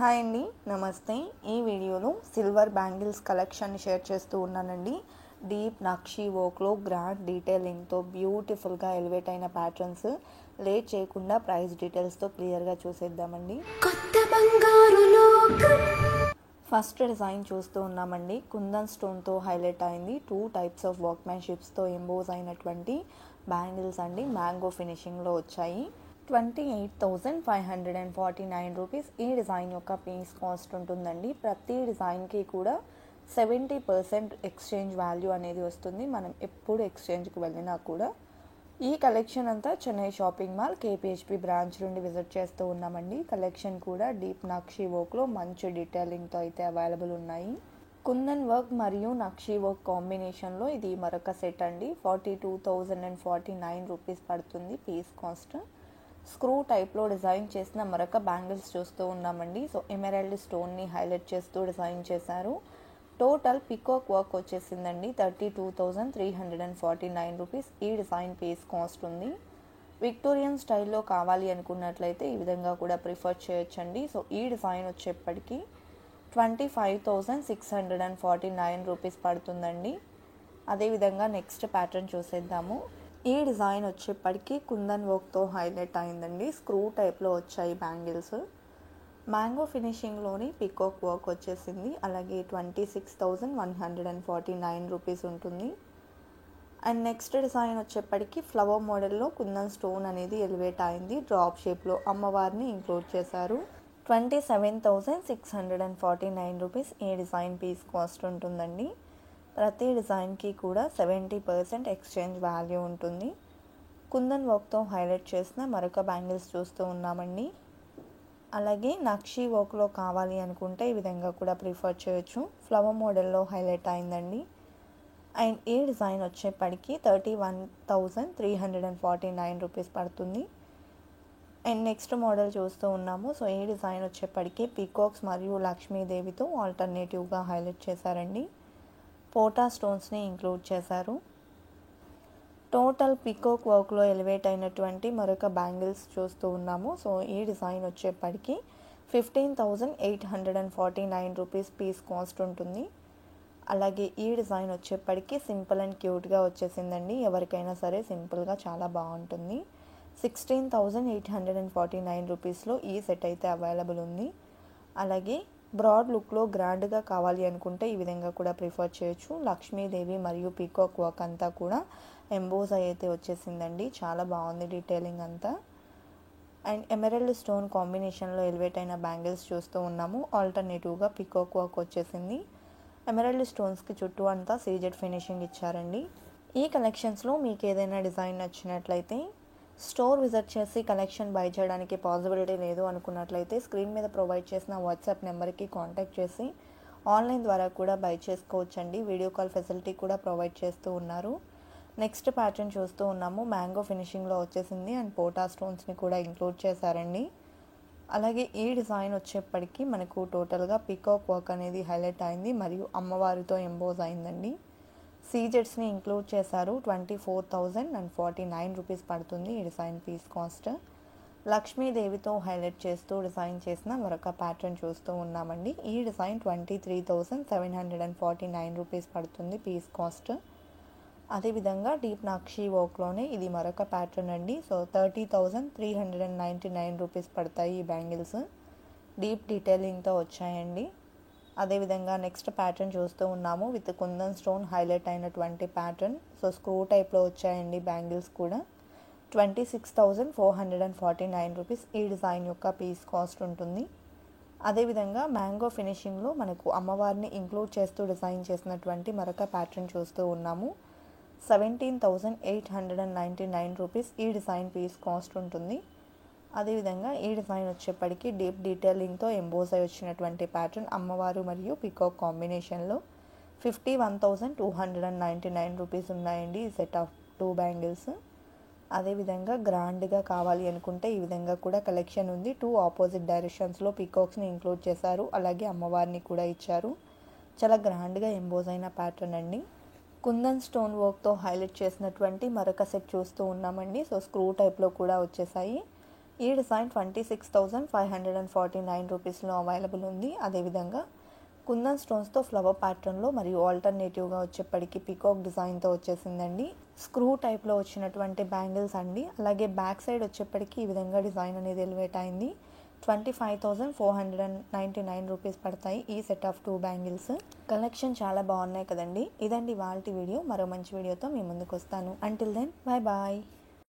Hi అండి, నమస్తే. ఈ వీడియోలో సిల్వర్ బ్యాంగిల్స్ కలెక్షన్ షేర్ చేస్తూ ఉన్నానండి. డీప్ నక్షి వర్క్లో గ్రాండ్ డీటెయిలింగ్తో బ్యూటిఫుల్గా ఎలివేట్ అయిన ప్యాటర్న్స్. లేట్ చేయకుండా ప్రైస్ డీటెయిల్స్తో క్లియర్గా చూసేద్దామండి. కొత్త బంగారు లోకం. ఫస్ట్ డిజైన్ చూస్తూ ఉన్నామండి. కుందన్ స్టోన్తో హైలైట్ అయింది. 2 టైప్స్ ఆఫ్ వర్క్మెన్షిప్స్తో ఎంబోజ్ అయినటువంటి బ్యాంగిల్స్ అండి. మ్యాంగో ఫినిషింగ్లో వచ్చాయి. 28,549 రూపీస్ ఈ డిజైన్ యొక్క పీస్ కాస్ట్ ఉంటుందండి. ప్రతి డిజైన్కి కూడా 70% ఎక్స్చేంజ్ వాల్యూ అనేది వస్తుంది. మనం ఎప్పుడు ఎక్స్చేంజ్కి వెళ్ళినా కూడా. ఈ కలెక్షన్ అంతా చెన్నై షాపింగ్ మాల్ కేపీహెచ్పి బ్రాంచ్ నుండి విజిట్ చేస్తూ ఉన్నామండి. కలెక్షన్ కూడా డీప్ నక్షి వర్క్లో మంచి డీటెయిలింగ్తో అయితే అవైలబుల్ ఉన్నాయి. కుందన్ వర్క్ మరియు నక్షి వర్క్ కాంబినేషన్లో ఇది మరొక సెట్ అండి. 42,049 రూపీస్ పడుతుంది పీస్ కాస్ట్. స్క్రూ టైప్లో డిజైన్ చేసిన మరొక బ్యాంగిల్స్ చూస్తూ ఉన్నామండి. సో ఎమెరాల్డ్ స్టోన్ని హైలైట్ చేస్తూ డిజైన్ చేశారు. టోటల్ పికాక్ వర్క్ వచ్చేసిందండి. 32,349 రూపీస్ ఈ డిజైన్ పీస్ కాస్ట్ ఉంది. విక్టోరియన్ స్టైల్లో కావాలి అనుకున్నట్లయితే ఈ విధంగా కూడా ప్రిఫర్ చేయొచ్చండి. సో ఈ డిజైన్ వచ్చేప్పటికి 25,649 రూపీస్ పడుతుందండి. అదేవిధంగా నెక్స్ట్ ప్యాటర్న్ చూసేద్దాము. ఈ డిజైన్ వచ్చేప్పటికి కుందన్ వర్క్తో హైలైట్ అయిందండి. స్క్రూ టైప్లో వచ్చాయి బ్యాంగిల్స్. మ్యాంగో ఫినిషింగ్లోని పికాక్ వర్క్ వచ్చేసింది. అలాగే 26,149 రూపీస్ ఉంటుంది. అండ్ నెక్స్ట్ డిజైన్ వచ్చేప్పటికి ఫ్లవర్ మోడల్లో కుందన్ స్టోన్ అనేది ఎలివేట్ అయింది. డ్రాప్ షేప్లో అమ్మవారిని ఇంక్లూడ్ చేశారు. 27,649 రూపీస్ ఈ డిజైన్ పీస్ కాస్ట్ ఉంటుందండి. ప్రతి డిజైన్కి కూడా 70% ఎక్స్చేంజ్ వాల్యూ ఉంటుంది. కుందన్ వర్క్తో హైలైట్ చేసిన మరొక బ్యాంగిల్స్ చూస్తూ ఉన్నామండి. అలాగే నక్షి వర్క్లో కావాలి అనుకుంటే ఈ విధంగా కూడా ప్రిఫర్ చేయొచ్చు. ఫ్లవర్ మోడల్లో హైలైట్ అయిందండి. అండ్ ఈ డిజైన్ వచ్చేప్పటికి 31,349 రూపీస్ పడుతుంది. అండ్ నెక్స్ట్ మోడల్ చూస్తూ ఉన్నాము. సో ఈ డిజైన్ వచ్చేప్పటికి పీకాక్స్ మరియు లక్ష్మీదేవితో ఆల్టర్నేటివ్గా హైలైట్ చేశారండి. పోటా స్టోన్స్ని ఇంక్లూడ్ చేశారు. టోటల్ పికాక్ వర్క్లో ఎలివేట్ అయినటువంటి మరొక బ్యాంగిల్స్ చూస్తూ ఉన్నాము. సో ఈ డిజైన్ వచ్చేప్పటికి 15,849 రూపీస్ పీస్ కాస్ట్ ఉంటుంది. అలాగే ఈ డిజైన్ వచ్చేప్పటికి సింపుల్ అండ్ క్యూట్గా వచ్చేసిందండి. ఎవరికైనా సరే సింపుల్గా చాలా బాగుంటుంది. 16,849 రూపీస్లో ఈ సెట్ అయితే అవైలబుల్ ఉంది. అలాగే బ్రాడ్ లుక్లో గ్రాండ్గా కావాలి అనుకుంటే ఈ విధంగా కూడా ప్రిఫర్ చేయొచ్చు. లక్ష్మీదేవి మరియు పీకాక్ వర్క్ అంతా కూడా ఎంబోజ్ అయితే వచ్చేసిందండి. చాలా బాగుంది డీటెయిలింగ్ అంతా. అండ్ ఎమెరాల్డ్ స్టోన్ కాంబినేషన్లో ఎలివేట్ అయిన బ్యాంగిల్స్ చూస్తూ ఉన్నాము. ఆల్టర్నేటివ్గా పీకాక్ వర్క్ వచ్చేసింది. ఎమెరాల్డ్ స్టోన్స్కి చుట్టూ అంతా సీజెడ్ ఫినిషింగ్ ఇచ్చారండి. ఈ కలెక్షన్స్లో మీకు ఏదైనా డిజైన్ నచ్చినట్లయితే స్టోర్ విజిట్ చేసి కలెక్షన్ బై చేయడానికి పాసిబిలిటీ లేదు అనుకున్నట్లయితే స్క్రీన్ మీద ప్రొవైడ్ చేసిన వాట్సాప్ నెంబర్కి కాంటాక్ట్ చేసి ఆన్లైన్ ద్వారా కూడా బై చేసుకోవచ్చండి. వీడియో కాల్ ఫెసిలిటీ కూడా ప్రొవైడ్ చేస్తూ ఉన్నారు. నెక్స్ట్ ప్యాటర్న్ చూస్తూ ఉన్నాము. మ్యాంగో ఫినిషింగ్లో వచ్చేసింది అండ్ పోటా స్టోన్స్ని కూడా ఇంక్లూడ్ చేశారండి. అలాగే ఈ డిజైన్ వచ్చేప్పటికి మనకు టోటల్గా పీకాక్ వర్క్ అనేది హైలైట్ అయింది మరియు అమ్మవారితో ఎంబోజ్ అయిందండి. సీజెట్స్ని ఇంక్లూడ్ చేశారు. 24,049 రూపీస్ పడుతుంది ఈ డిజైన్ పీస్ కాస్ట్. లక్ష్మీదేవితో హైలైట్ చేస్తూ డిజైన్ చేసిన మరొక ప్యాటర్న్ చూస్తూ ఉన్నామండి. ఈ డిజైన్ 23,749 రూపీస్ పడుతుంది పీస్ కాస్ట్. అదేవిధంగా డీప్ నక్షి వర్క్లోనే ఇది మరొక ప్యాటర్న్ అండి. సో 30,399 రూపీస్ పడతాయి ఈ బ్యాంగిల్స్. డీప్ డీటెయిలింగ్తో వచ్చాయండి. అదేవిధంగా నెక్స్ట్ ప్యాటర్న్ చూస్తూ ఉన్నాము. విత్ కుందన్ స్టోన్ హైలైట్ అయినటువంటి ప్యాటర్న్. సో స్క్రూ టైప్లో వచ్చాయండి బ్యాంగిల్స్ కూడా. 26,449 రూపీస్ ఈ డిజైన్ యొక్క పీస్ కాస్ట్ ఉంటుంది. అదేవిధంగా మ్యాంగో ఫినిషింగ్లో మనకు అమ్మవారిని ఇంక్లూడ్ చేస్తూ డిజైన్ చేసినటువంటి మరొక ప్యాటర్న్ చూస్తూ ఉన్నాము. 17,899 రూపీస్ ఈ డిజైన్ పీస్ కాస్ట్ ఉంటుంది. అదేవిధంగా ఈ డిజైన్ వచ్చేప్పటికి డీప్ డీటెయిలింగ్తో ఎంబోజ్ అయి వచ్చినటువంటి ప్యాటర్న్ అమ్మవారు మరియు పికాక్ కాంబినేషన్లో 51,299 రూపీస్ ఉన్నాయండి ఈ సెట్ ఆఫ్ 2 బ్యాంగిల్స్. అదేవిధంగా గ్రాండ్గా కావాలి అనుకుంటే ఈ విధంగా కూడా కలెక్షన్ ఉంది. 2 ఆపోజిట్ డైరెక్షన్స్లో పికాక్స్ని ఇంక్లూడ్ చేశారు. అలాగే అమ్మవారిని కూడా ఇచ్చారు. చాలా గ్రాండ్గా ఎంబోజ్ అయిన ప్యాటర్న్ అండి. కుందన్ స్టోన్ వర్క్తో హైలైట్ చేసినటువంటి మరొక సెట్ చూస్తూ ఉన్నామండి. సో స్క్రూ టైప్లో కూడా వచ్చేసాయి. ఈ డిజైన్ 26,549 రూపీస్లో అవైలబుల్ ఉంది. అదేవిధంగా కుందన్ స్టోన్స్తో ఫ్లవర్ ప్యాటర్న్లో మరియు ఆల్టర్నేటివ్గా వచ్చేప్పటికి పీకాక్ డిజైన్తో వచ్చేసిందండి. స్క్రూ టైప్లో వచ్చినటువంటి బ్యాంగిల్స్ అండి. అలాగే బ్యాక్ సైడ్ వచ్చేప్పటికి ఈ విధంగా డిజైన్ అనేది ఎలివేట్ అయింది. 25,499 రూపీస్ పడతాయి ఈ సెట్ ఆఫ్ 2 బ్యాంగిల్స్. కలెక్షన్ చాలా బాగున్నాయి కదండి. ఇదండి వాళ్ళ వీడియో. మరో మంచి వీడియోతో మీ ముందుకు వస్తాను. Until then bye bye.